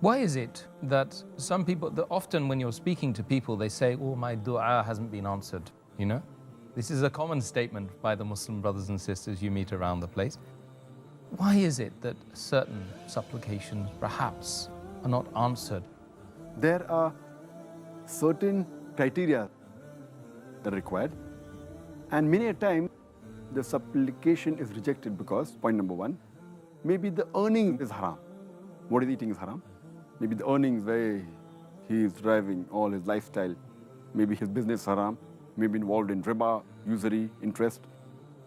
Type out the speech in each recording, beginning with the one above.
Why is it that some people, that often when you're speaking to people, they say, oh, my dua hasn't been answered, you know? This is a common statement by the Muslim brothers and sisters you meet around the place. Why is it that certain supplications perhaps are not answered? There are certain criteria that are required, and many a time the supplication is rejected because, point number one, maybe the earning is haram. What is eating is haram. Maybe the earnings where he is driving all his lifestyle, maybe his business is haram, maybe involved in riba, usury, interest.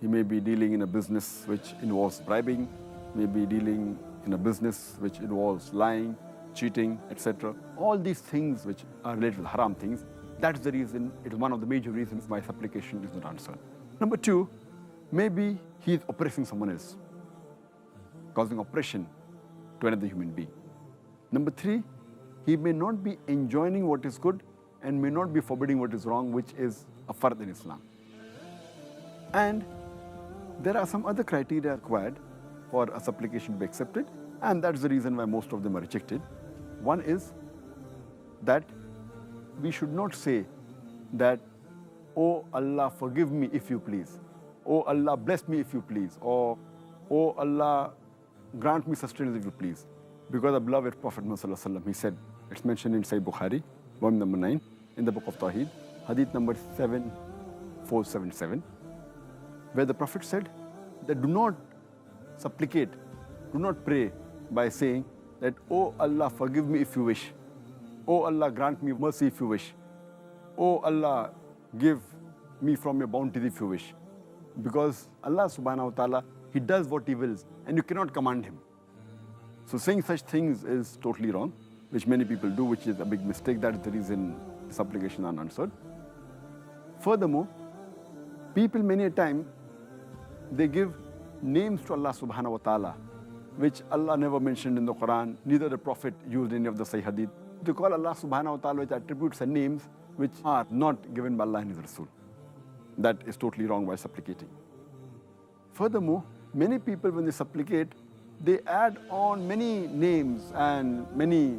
He may be dealing in a business which involves bribing, maybe dealing in a business which involves lying, cheating, etc. All these things which are related to haram things, that's the reason, it is one of the major reasons why supplication is not answered. Number two, maybe he is oppressing someone else, causing oppression to another human being. Number three, he may not be enjoining what is good and may not be forbidding what is wrong, which is a fard in Islam. And there are some other criteria required for a supplication to be accepted, and that's the reason why most of them are rejected. One is that we should not say that, oh Allah, forgive me if you please, oh Allah, bless me if you please, or oh Allah, grant me sustenance if you please. Because the beloved Prophet Muhammad, he said, it's mentioned in Sahih Bukhari, volume number 9, in the book of Tawheed, hadith number 7477, where the Prophet said that do not supplicate, do not pray by saying that, oh Allah, forgive me if you wish, oh Allah, grant me mercy if you wish, oh Allah, give me from your bounties if you wish. Because Allah subhanahu wa ta'ala, He does what He wills, and you cannot command Him. So saying such things is totally wrong, which many people do, which is a big mistake. That is the reason supplication are unanswered. Furthermore, people many a time, they give names to Allah subhanahu wa ta'ala, which Allah never mentioned in the Quran, neither the Prophet used any of the Sahih Hadith. They call Allah subhanahu wa ta'ala with attributes and names which are not given by Allah and His Rasul. That is totally wrong while supplicating. Furthermore, many people when they supplicate, they add on many names and many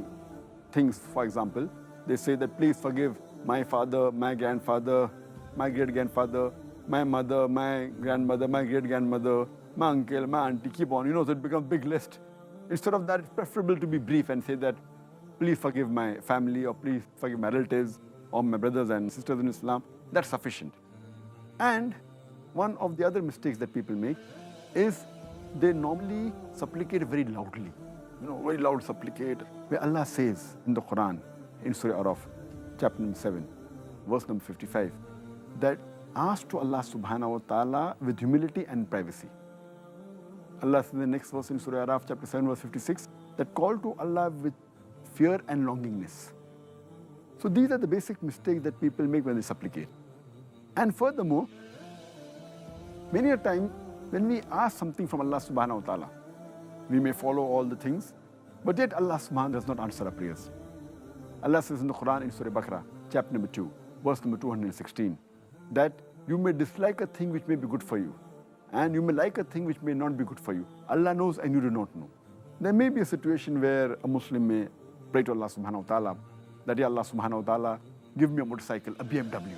things. For example, they say that please forgive my father, my grandfather, my great-grandfather, my mother, my grandmother, my great-grandmother, my uncle, my auntie, keep on, so it becomes a big list. Instead of that, it's preferable to be brief and say that please forgive my family, or please forgive my relatives, or my brothers and sisters in Islam. That's sufficient. And one of the other mistakes that people make is they normally supplicate very loudly. Very loud supplicate, where Allah says in the Quran, in Surah Araf, chapter number 7, verse number 55, that ask to Allah subhanahu wa ta'ala with humility and privacy. Allah says in the next verse in Surah Araf, chapter 7, verse 56, that call to Allah with fear and longingness. So these are the basic mistakes that people make when they supplicate. And furthermore, many a time, when we ask something from Allah subhanahu wa ta'ala, we may follow all the things, but yet Allah subhanahu wa ta'ala does not answer our prayers. Allah says in the Quran in Surah Baqarah, chapter number 2, verse number 216, that you may dislike a thing which may be good for you, and you may like a thing which may not be good for you. Allah knows and you do not know. There may be a situation where a Muslim may pray to Allah subhanahu wa ta'ala, that, Ya Allah subhanahu wa ta'ala, give me a motorcycle, a BMW.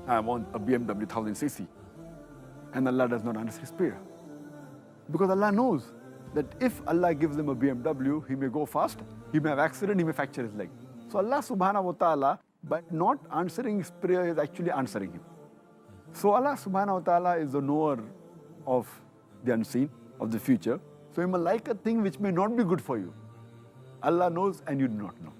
I want a BMW 1000cc. And Allah does not answer his prayer. Because Allah knows that if Allah gives him a BMW, he may go fast, he may have accident, he may fracture his leg. So Allah subhanahu wa ta'ala, by not answering his prayer, is actually answering him. So Allah subhanahu wa ta'ala is the knower of the unseen, of the future. So you may like a thing which may not be good for you. Allah knows and you do not know.